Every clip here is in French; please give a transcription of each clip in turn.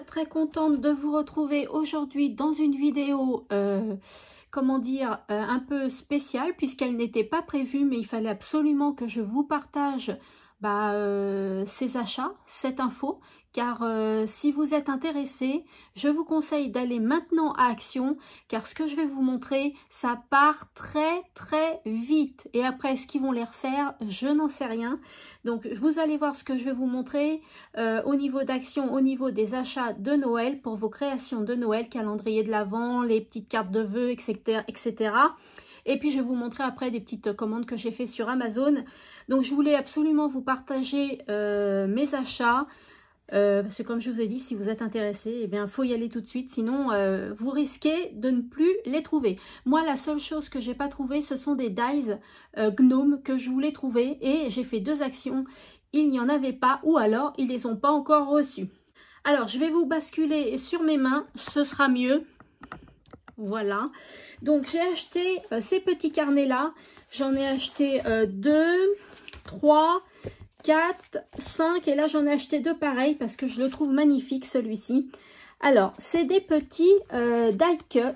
Très contente de vous retrouver aujourd'hui dans une vidéo, comment dire, un peu spéciale puisqu'elle n'était pas prévue, mais il fallait absolument que je vous partage ces achats, cette info, car si vous êtes intéressé, je vous conseille d'aller maintenant à Action, car ce que je vais vous montrer, ça part très vite, et après ce qu'ils vont les refaire, je n'en sais rien. Donc vous allez voir ce que je vais vous montrer au niveau d'Action, au niveau des achats de Noël, pour vos créations de Noël, calendrier de l'Avent, les petites cartes de vœux, etc. Et puis je vais vous montrer après des petites commandes que j'ai fait sur Amazon. Donc je voulais absolument vous partager mes achats. Parce que comme je vous ai dit, si vous êtes intéressé, eh bien, faut y aller tout de suite. Sinon, vous risquez de ne plus les trouver. Moi, la seule chose que j'ai pas trouvé, ce sont des dies Gnome que je voulais trouver. Et j'ai fait 2 actions. Il n'y en avait pas, ou alors, ils les ont pas encore reçus. Alors, je vais vous basculer sur mes mains. Ce sera mieux. Voilà, donc j'ai acheté ces petits carnets là, j'en ai acheté 2, 3, 4, 5 et là j'en ai acheté 2 pareils parce que je le trouve magnifique celui-ci. Alors c'est des petits die cut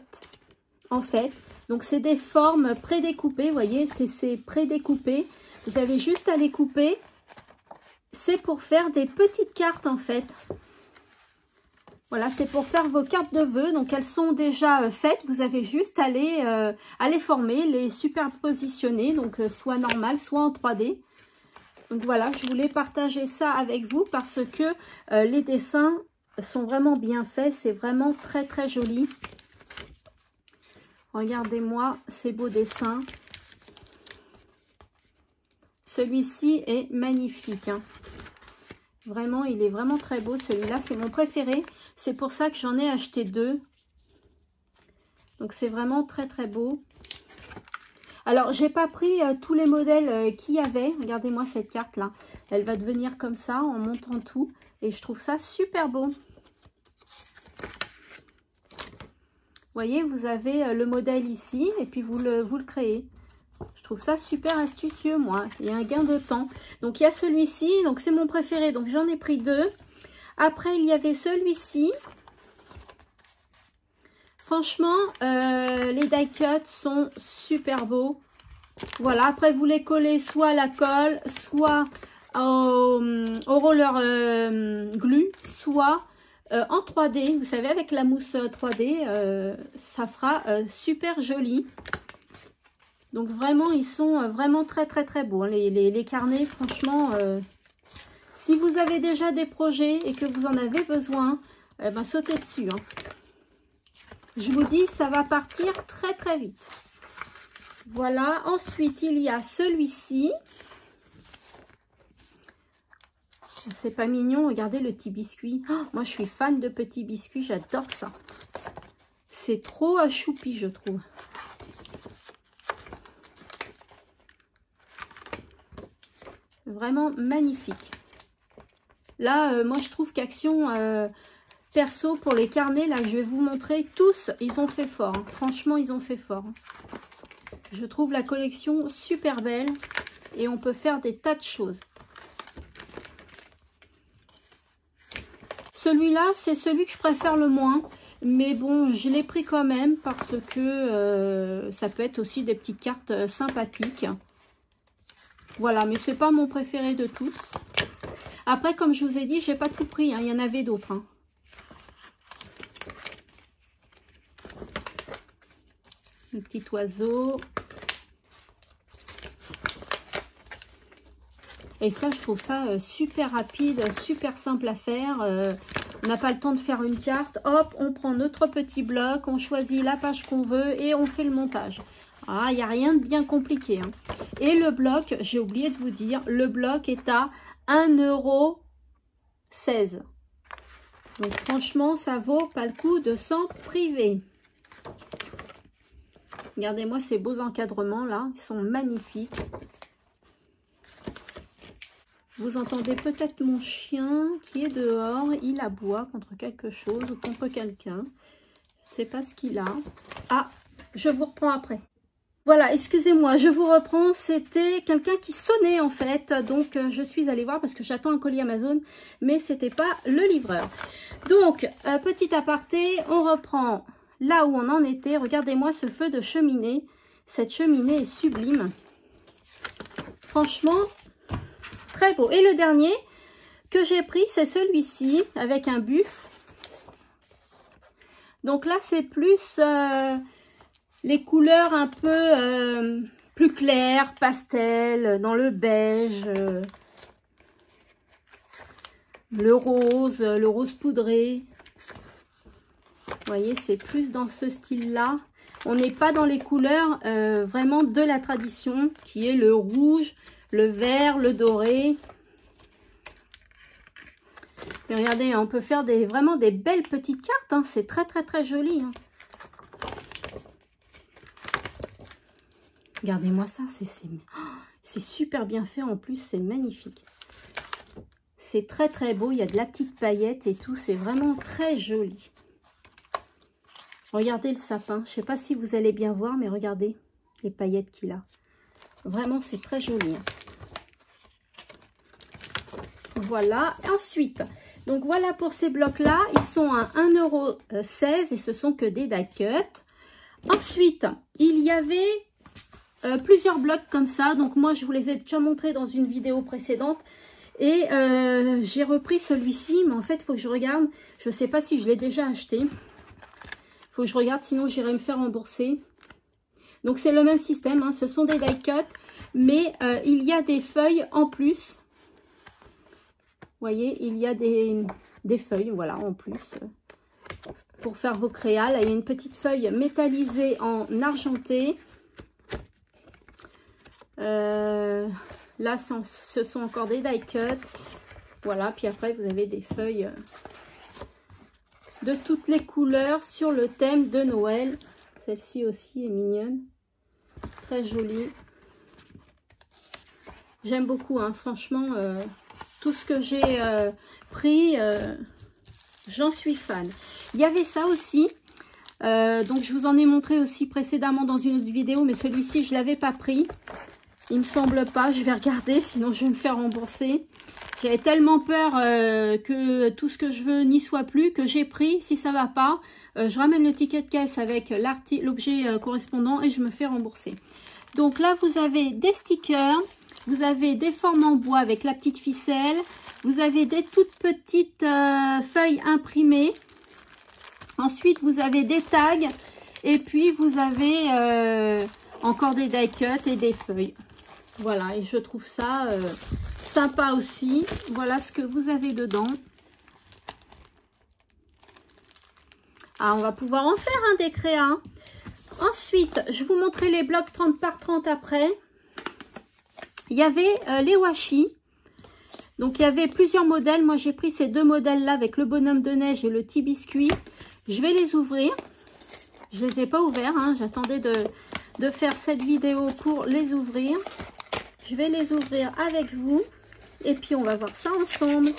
en fait, donc c'est des formes prédécoupées, vous voyez, c'est prédécoupé, vous avez juste à les couper, c'est pour faire des petites cartes en fait. Voilà, c'est pour faire vos cartes de vœux. Donc, elles sont déjà faites. Vous avez juste à les former, les superpositionner. Donc, soit normal, soit en 3D. Donc, voilà, je voulais partager ça avec vous parce que les dessins sont vraiment bien faits. C'est vraiment très joli. Regardez-moi ces beaux dessins. Celui-ci est magnifique, hein. Vraiment, il est vraiment très beau. Celui-là, c'est mon préféré. C'est pour ça que j'en ai acheté 2. Donc, c'est vraiment très beau. Alors, j'ai pas pris tous les modèles qu'il y avait. Regardez-moi cette carte-là. Elle va devenir comme ça en montant tout. Et je trouve ça super beau. Vous voyez, vous avez le modèle ici. Et puis, vous le créez. Je trouve ça super astucieux, moi. Il y a un gain de temps. Donc, il y a celui-ci. Donc, c'est mon préféré. Donc, j'en ai pris 2. Après, il y avait celui-ci. Franchement, les die cut sont super beaux. Voilà. Après, vous les collez soit à la colle, soit au roller glue, soit en 3D. Vous savez, avec la mousse 3D, ça fera super joli. Donc vraiment, ils sont vraiment très beaux. Les carnets, franchement, si vous avez déjà des projets et que vous en avez besoin, ben, sautez dessus, hein. Je vous dis, ça va partir très vite. Voilà, ensuite, il y a celui-ci. C'est pas mignon, regardez le petit biscuit. Oh, moi, je suis fan de petits biscuits, j'adore ça. C'est trop choupi, je trouve. Vraiment magnifique. Là, moi, je trouve qu'Action, perso, pour les carnets, là, je vais vous montrer, tous, ils ont fait fort. Hein. Franchement, ils ont fait fort. Hein. Je trouve la collection super belle et on peut faire des tas de choses. Celui-là, c'est celui que je préfère le moins. Mais bon, je l'ai pris quand même parce que ça peut être aussi des petites cartes sympathiques. Voilà, mais c'est pas mon préféré de tous. Après, comme je vous ai dit, j'ai pas tout pris, hein, il y en avait d'autres. Hein. Un petit oiseau. Et ça, je trouve ça super rapide, super simple à faire. On n'a pas le temps de faire une carte. Hop, on prend notre petit bloc, on choisit la page qu'on veut et on fait le montage. Ah, il n'y a rien de bien compliqué. Hein. Et le bloc, j'ai oublié de vous dire, le bloc est à 1,16 €. Donc franchement, ça vaut pas le coup de s'en priver. Regardez-moi ces beaux encadrements là, ils sont magnifiques. Vous entendez peut-être mon chien qui est dehors, il aboie contre quelque chose ou contre quelqu'un. Je ne sais pas ce qu'il a. Ah, je vous reprends après. Voilà, excusez-moi, je vous reprends. C'était quelqu'un qui sonnait en fait. Donc, je suis allée voir parce que j'attends un colis Amazon, mais c'était pas le livreur. Donc, petit aparté, on reprend là où on en était. Regardez-moi ce feu de cheminée. Cette cheminée est sublime. Franchement, très beau. Et le dernier que j'ai pris, c'est celui-ci avec un buffle. Donc là, c'est plus les couleurs un peu plus claires, pastel, dans le beige, le rose poudré. Vous voyez, c'est plus dans ce style-là. On n'est pas dans les couleurs vraiment de la tradition, qui est le rouge, le vert, le doré. Et regardez, on peut faire vraiment des belles petites cartes. Hein. C'est très, très, très joli. Hein. Regardez-moi ça. C'est super bien fait en plus. C'est magnifique. C'est très, très beau. Il y a de la petite paillette et tout. C'est vraiment très joli. Regardez le sapin. Je ne sais pas si vous allez bien voir, mais regardez les paillettes qu'il a. Vraiment, c'est très joli. Hein. Voilà. Ensuite, donc voilà pour ces blocs-là. Ils sont à 1,16 € et ce sont que des die cut. Ensuite, il y avait plusieurs blocs comme ça. Donc moi, je vous les ai déjà montrés dans une vidéo précédente. Et j'ai repris celui-ci. Mais en fait, il faut que je regarde. Je ne sais pas si je l'ai déjà acheté. Il faut que je regarde, sinon j'irai me faire rembourser. Donc c'est le même système. Hein. Ce sont des die cut. Mais il y a des feuilles en plus. Vous voyez, il y a des feuilles, voilà, en plus, pour faire vos créas. Là, il y a une petite feuille métallisée en argenté. Là, ce sont encore des die cut. Voilà, puis après, vous avez des feuilles de toutes les couleurs sur le thème de Noël. Celle-ci aussi est mignonne. Très jolie. J'aime beaucoup, hein, franchement... tout ce que j'ai pris, j'en suis fan. Il y avait ça aussi. Donc, je vous en ai montré aussi précédemment dans une autre vidéo. Mais celui-ci, je ne l'avais pas pris. Il me semble pas. Je vais regarder, sinon je vais me faire rembourser. J'avais tellement peur que tout ce que je veux n'y soit plus, que j'ai pris. Si ça ne va pas, je ramène le ticket de caisse avec l'objet correspondant et je me fais rembourser. Donc là, vous avez des stickers. Vous avez des formes en bois avec la petite ficelle. Vous avez des toutes petites feuilles imprimées. Ensuite, vous avez des tags. Et puis, vous avez encore des die cut et des feuilles. Voilà, et je trouve ça sympa aussi. Voilà ce que vous avez dedans. Ah, on va pouvoir en faire un des créas. Ensuite, je vous montrerai les blocs 30 par 30 après. Il y avait les washi. Donc, il y avait plusieurs modèles. Moi, j'ai pris ces deux modèles-là avec le bonhomme de neige et le petit biscuit. Je vais les ouvrir. Je ne les ai pas ouverts. Hein. J'attendais de faire cette vidéo pour les ouvrir. Je vais les ouvrir avec vous. Et puis, on va voir ça ensemble.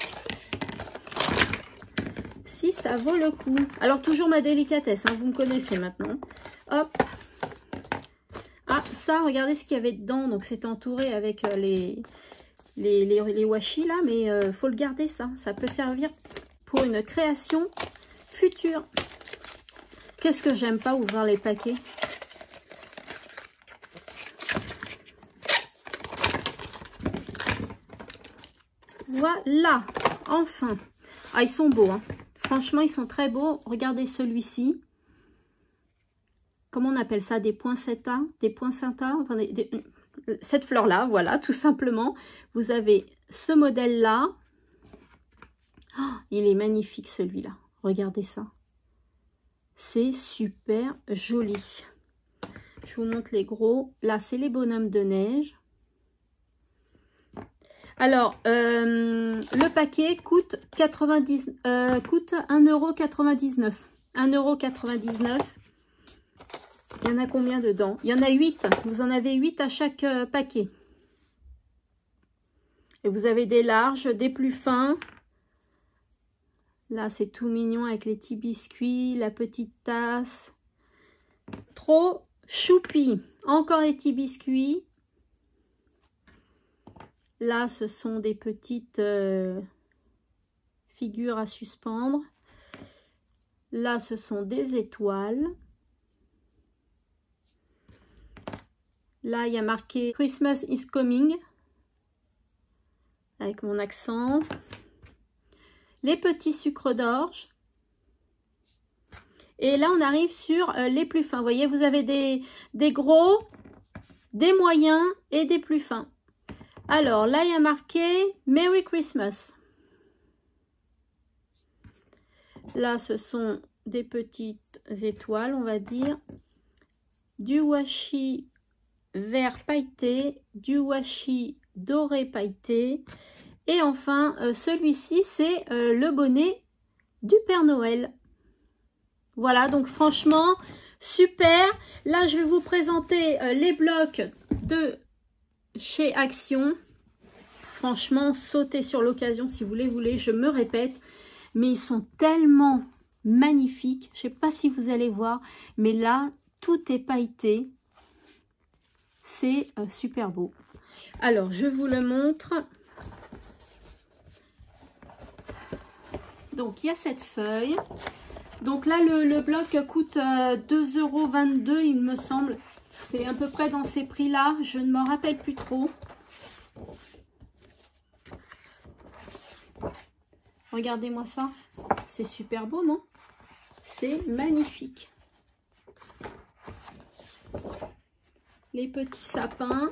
Si ça vaut le coup. Alors, toujours ma délicatesse. Hein. Vous me connaissez maintenant. Hop. Ah, ça, regardez ce qu'il y avait dedans. Donc, c'est entouré avec les washi, là. Mais faut le garder, ça. Ça peut servir pour une création future. Qu'est-ce que j'aime pas ouvrir les paquets. Voilà. Enfin. Ah, ils sont beaux, hein. Franchement, ils sont très beaux. Regardez celui-ci. Comment on appelle ça? Des poinsettias? Des poinsettias? Enfin, cette fleur-là, voilà, tout simplement. Vous avez ce modèle-là. Oh, il est magnifique, celui-là. Regardez ça. C'est super joli. Je vous montre les gros. Là, c'est les bonhommes de neige. Alors, le paquet coûte 1,99 €. 1,99 €. y en a combien dedans? Il y en a 8. Vous en avez 8 à chaque paquet. Et vous avez des larges, des plus fins. Là, c'est tout mignon avec les petits biscuits, la petite tasse. Trop choupi. Encore les petits biscuits. Là, ce sont des petites figures à suspendre. Là, ce sont des étoiles. Là, il y a marqué Christmas is coming. Avec mon accent. Les petits sucres d'orge. Et là, on arrive sur les plus fins. Vous voyez, vous avez des gros, des moyens et des plus fins. Alors, là, il y a marqué Merry Christmas. Là, ce sont des petites étoiles, on va dire. Du washi vert pailleté, du washi doré pailleté. Et enfin, celui-ci, c'est le bonnet du Père Noël. Voilà, donc franchement, super. Là, je vais vous présenter les blocs de chez Action. Franchement, sautez sur l'occasion si vous les voulez. Je me répète, mais ils sont tellement magnifiques. Je ne sais pas si vous allez voir, mais là, tout est pailleté. C'est super beau. Alors, je vous le montre. Donc, il y a cette feuille. Donc là, le bloc coûte 2,22 €, il me semble. C'est à peu près dans ces prix-là. Je ne m'en rappelle plus trop. Regardez-moi ça. C'est super beau, non? C'est magnifique. Les petits sapins.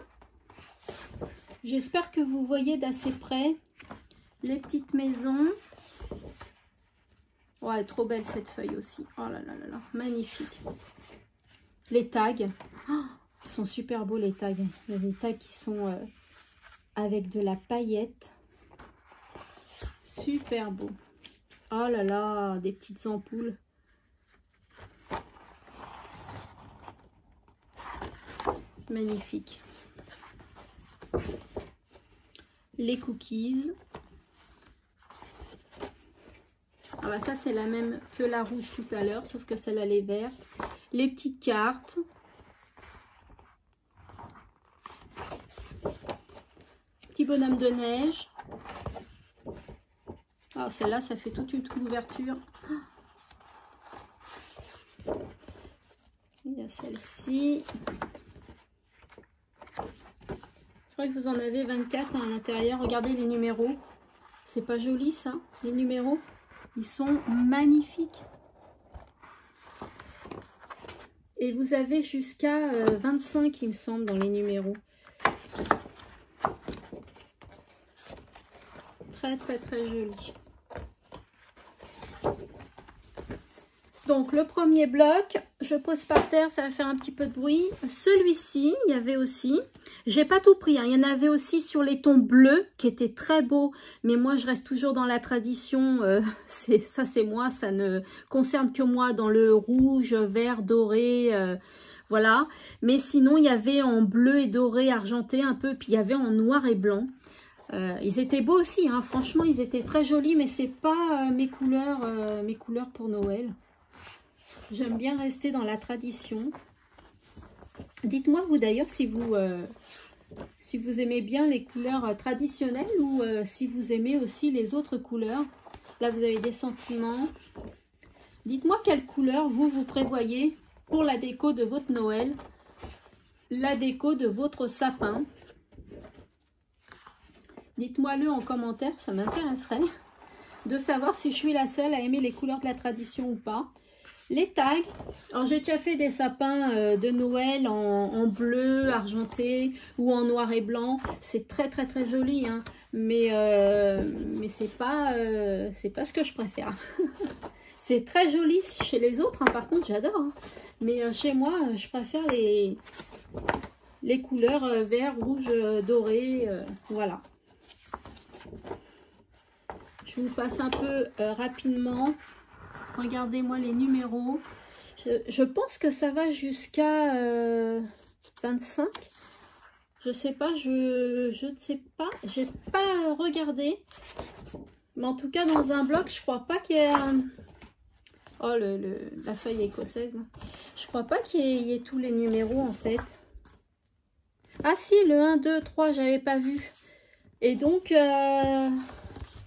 J'espère que vous voyez d'assez près. Les petites maisons. Ouais, trop belle cette feuille aussi. Oh là là là là, magnifique. Les tags. Oh, ils sont super beaux les tags. Il y a des tags qui sont avec de la paillette. Super beau. Oh là là, des petites ampoules. Magnifique. Les cookies. Ah bah ça c'est la même que la rouge tout à l'heure, sauf que celle-là elle est verte. Les petites cartes. Petit bonhomme de neige. Ah celle-là ça fait toute une couverture. Il y a celle-ci. Je crois que vous en avez 24 à l'intérieur. Regardez les numéros. C'est pas joli ça, les numéros. Ils sont magnifiques. Et vous avez jusqu'à 25, il me semble, dans les numéros. Très, très, très joli. Donc, le premier bloc, je pose par terre, ça va faire un petit peu de bruit. Celui-ci, il y avait aussi... J'ai pas tout pris, hein. Il y en avait aussi sur les tons bleus qui étaient très beaux. Mais moi, je reste toujours dans la tradition. Ça, c'est moi. Ça ne concerne que moi dans le rouge, vert, doré. Voilà. Mais sinon, il y avait en bleu et doré, argenté un peu. Puis il y avait en noir et blanc. Ils étaient beaux aussi. Hein. Franchement, ils étaient très jolis. Mais c'est pas mes couleurs pour Noël. J'aime bien rester dans la tradition. Dites-moi, vous d'ailleurs, si vous aimez bien les couleurs traditionnelles ou si vous aimez aussi les autres couleurs. Là, vous avez des sentiments. Dites-moi quelle couleur vous prévoyez pour la déco de votre Noël, la déco de votre sapin. Dites-moi-le en commentaire, ça m'intéresserait de savoir si je suis la seule à aimer les couleurs de la tradition ou pas. Les tags, alors j'ai déjà fait des sapins de Noël en bleu, argenté ou en noir et blanc. C'est très très très joli, hein. Mais c'est pas ce que je préfère. C'est très joli chez les autres, hein. Par contre j'adore. Hein. Mais chez moi, je préfère les couleurs vert, rouge, doré, voilà. Je vous passe un peu rapidement. Regardez-moi les numéros. Je pense que ça va jusqu'à 25. Je sais pas, je ne sais pas. J'ai pas regardé. Mais en tout cas, dans un bloc, je crois pas qu'il y ait... Oh, la feuille écossaise. Je crois pas qu'il y ait tous les numéros, en fait. Ah si, le 1, 2, 3, j'avais pas vu. Et donc,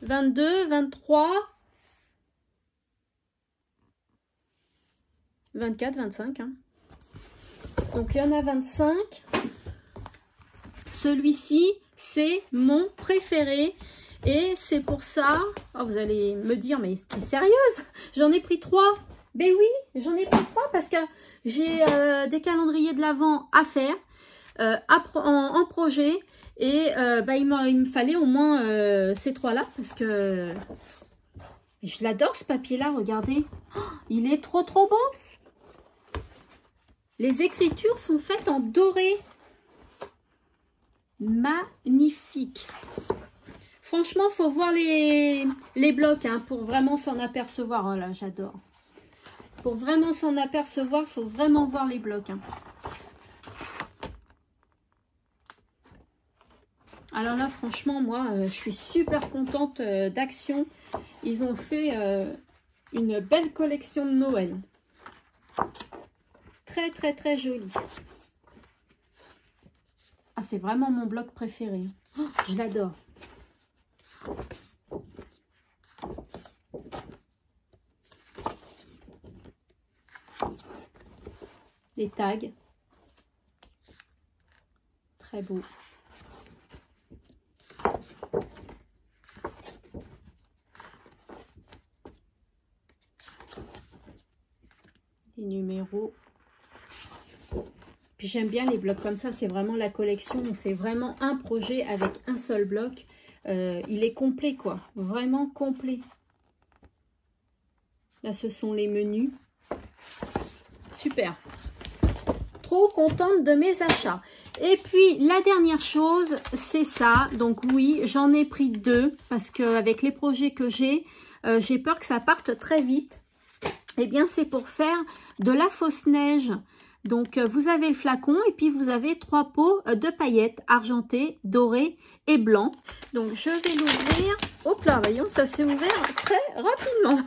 22, 23... 24, 25. Hein. Donc, il y en a 25. Celui-ci, c'est mon préféré. Et c'est pour ça... Oh, vous allez me dire, mais t'es sérieuse? J'en ai pris 3. Ben oui, j'en ai pris 3 parce que j'ai des calendriers de l'Avent à faire en projet. Et bah, il me fallait au moins ces 3-là parce que je l'adore ce papier-là, regardez. Oh, il est trop beau. Les écritures sont faites en doré. Magnifique. Franchement, il faut voir les blocs hein, pour vraiment s'en apercevoir. Oh là, j'adore. Pour vraiment s'en apercevoir, il faut vraiment voir les blocs. Hein. Alors là, franchement, moi, je suis super contente d'Action. Ils ont fait une belle collection de Noël. Très joli. Ah, c'est vraiment mon bloc préféré. Oh, je l'adore. Les tags. Très beau. Les numéros. Puis j'aime bien les blocs comme ça, c'est vraiment la collection. On fait vraiment un projet avec un seul bloc. Il est complet quoi, vraiment complet. Là ce sont les menus. Super. Trop contente de mes achats. Et puis la dernière chose, c'est ça. Donc oui, j'en ai pris 2 parce qu'avec les projets que j'ai peur que ça parte très vite. Eh bien c'est pour faire de la fausse neige. Donc, vous avez le flacon et puis vous avez 3 pots de paillettes argentées, dorées et blancs. Donc, je vais l'ouvrir. Hop là, voyons, ça s'est ouvert très rapidement.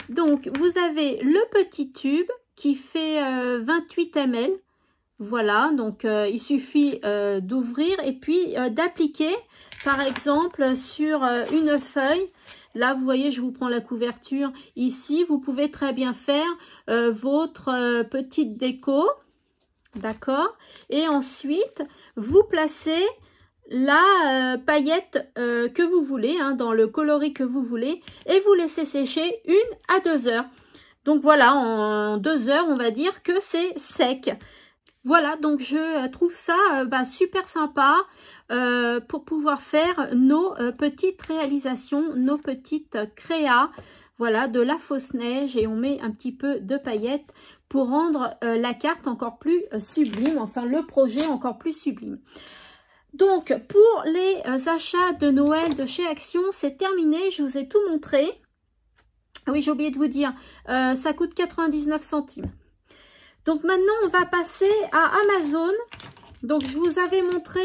Donc, vous avez le petit tube qui fait 28 ml. Voilà, donc il suffit d'ouvrir et puis d'appliquer, par exemple, sur une feuille. Là, vous voyez, je vous prends la couverture. Ici, vous pouvez très bien faire votre petite déco. D'accord? Et ensuite, vous placez la paillette que vous voulez, hein, dans le coloris que vous voulez. Et vous laissez sécher 1 à 2 heures. Donc voilà, en 2 heures, on va dire que c'est sec. Voilà, donc je trouve ça super sympa pour pouvoir faire nos petites réalisations, nos petites créas, voilà, de la fausse neige et on met un petit peu de paillettes pour rendre la carte encore plus sublime, enfin le projet encore plus sublime. Donc pour les achats de Noël de chez Action, c'est terminé, je vous ai tout montré. Ah oui, j'ai oublié de vous dire, ça coûte 99 centimes. Donc maintenant, on va passer à Amazon. Donc je vous avais montré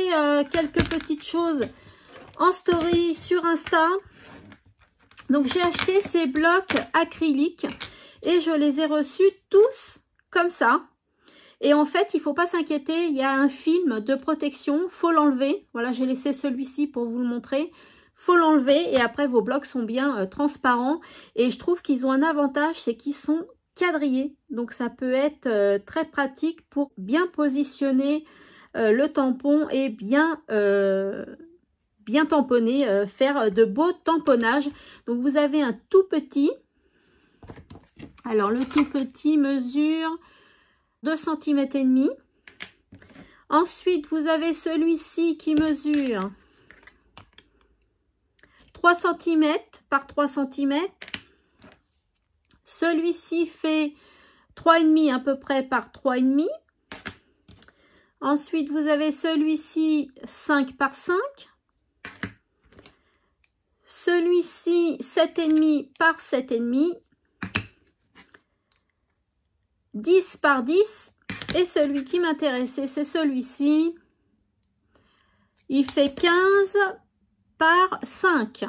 quelques petites choses en story sur Insta. Donc j'ai acheté ces blocs acryliques et je les ai reçus tous comme ça. Et en fait, il ne faut pas s'inquiéter, il y a un film de protection, faut l'enlever. Voilà, j'ai laissé celui-ci pour vous le montrer. Faut l'enlever et après vos blocs sont bien transparents. Et je trouve qu'ils ont un avantage, c'est qu'ils sont quadrillé, donc ça peut être très pratique pour bien positionner le tampon et bien tamponner, faire de beaux tamponnages. Donc vous avez un tout petit, alors le tout petit mesure 2 cm et demi. Ensuite vous avez celui-ci qui mesure 3 cm par 3 cm. Celui-ci fait 3,5 à peu près par 3,5. Ensuite, vous avez celui-ci 5 par 5. Celui-ci 7,5 par 7,5. 10 par 10. Et celui qui m'intéressait, c'est celui-ci. Il fait 15 par 5.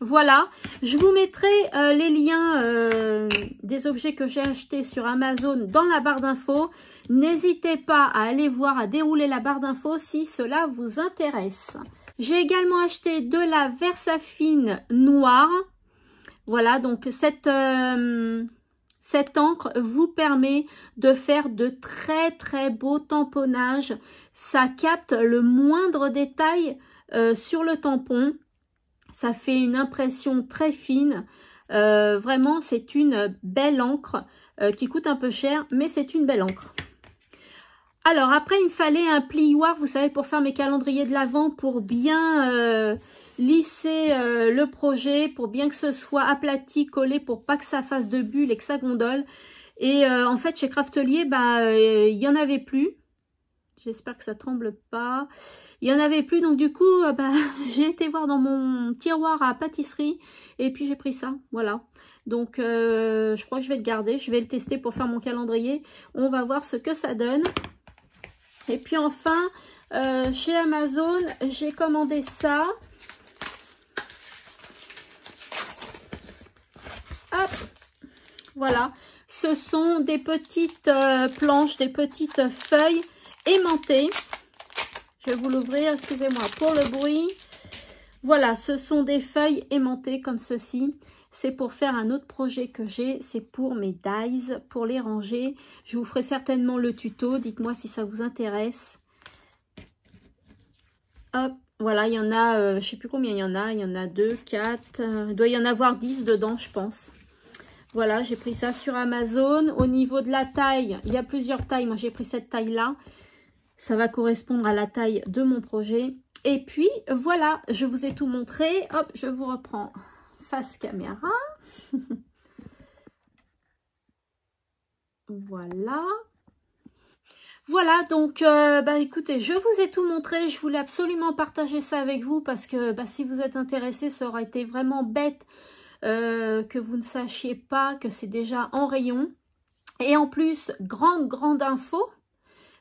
Voilà, je vous mettrai les liens des objets que j'ai achetés sur Amazon dans la barre d'infos. N'hésitez pas à aller voir, à dérouler la barre d'infos si cela vous intéresse. J'ai également acheté de la Versafine noire. Voilà, donc cette encre vous permet de faire de très beaux tamponnages. Ça capte le moindre détail sur le tampon. Ça fait une impression très fine. Vraiment, c'est une belle encre qui coûte un peu cher, mais c'est une belle encre. Alors, après, il me fallait un plioir, vous savez, pour faire mes calendriers de l'Avent, pour bien lisser le projet, pour bien que ce soit aplati, collé, pour pas que ça fasse de bulles et que ça gondole. Et en fait, chez Craftelier, il n'y en avait plus. J'espère que ça tremble pas. Il n'y en avait plus, donc du coup, j'ai été voir dans mon tiroir à pâtisserie et puis j'ai pris ça, voilà. Donc, je crois que je vais le garder, je vais le tester pour faire mon calendrier. On va voir ce que ça donne. Et puis enfin, chez Amazon, j'ai commandé ça. Hop, voilà. Ce sont des petites planches, des petites feuilles aimantées. Je vais vous l'ouvrir, excusez-moi pour le bruit. Voilà, ce sont des feuilles aimantées comme ceci. C'est pour faire un autre projet que j'ai, c'est pour mes dies, pour les ranger. Je vous ferai certainement le tuto, dites-moi si ça vous intéresse. Hop, voilà, il y en a, je sais plus combien il y en a 2, 4, il doit y en avoir 10 dedans, je pense. Voilà, j'ai pris ça sur Amazon. Au niveau de la taille, il y a plusieurs tailles, moi j'ai pris cette taille-là. Ça va correspondre à la taille de mon projet. Et puis, voilà, je vous ai tout montré. Hop, je vous reprends face caméra. Voilà. Voilà, donc, écoutez, je vous ai tout montré. Je voulais absolument partager ça avec vous parce que si vous êtes intéressés, ça aurait été vraiment bête que vous ne sachiez pas que c'est déjà en rayon. Et en plus, grande info,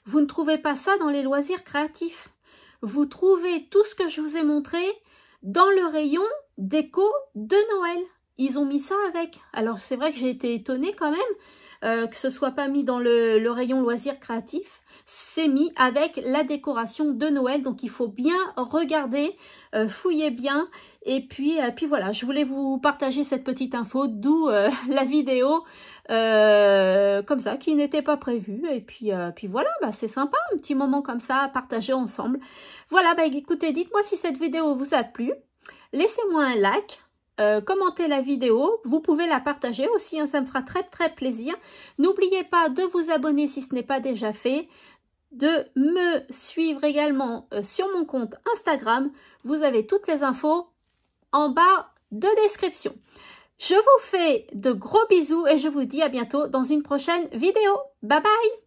vous ne trouvez pas ça dans les loisirs créatifs. Vous trouvez tout ce que je vous ai montré dans le rayon déco de Noël. Ils ont mis ça avec. Alors, c'est vrai que j'ai été étonnée quand même que ce soit pas mis dans le rayon loisirs créatifs. C'est mis avec la décoration de Noël. Donc, il faut bien regarder, fouiller bien. Et puis voilà, je voulais vous partager cette petite info, d'où la vidéo comme ça, qui n'était pas prévue. Et puis voilà, c'est sympa, un petit moment comme ça à partager ensemble. Voilà, écoutez, dites-moi si cette vidéo vous a plu. Laissez-moi un like, commentez la vidéo. Vous pouvez la partager aussi, hein, ça me fera très plaisir. N'oubliez pas de vous abonner si ce n'est pas déjà fait. De me suivre également sur mon compte Instagram. Vous avez toutes les infos en barre de description. Je vous fais de gros bisous et je vous dis à bientôt dans une prochaine vidéo. Bye bye!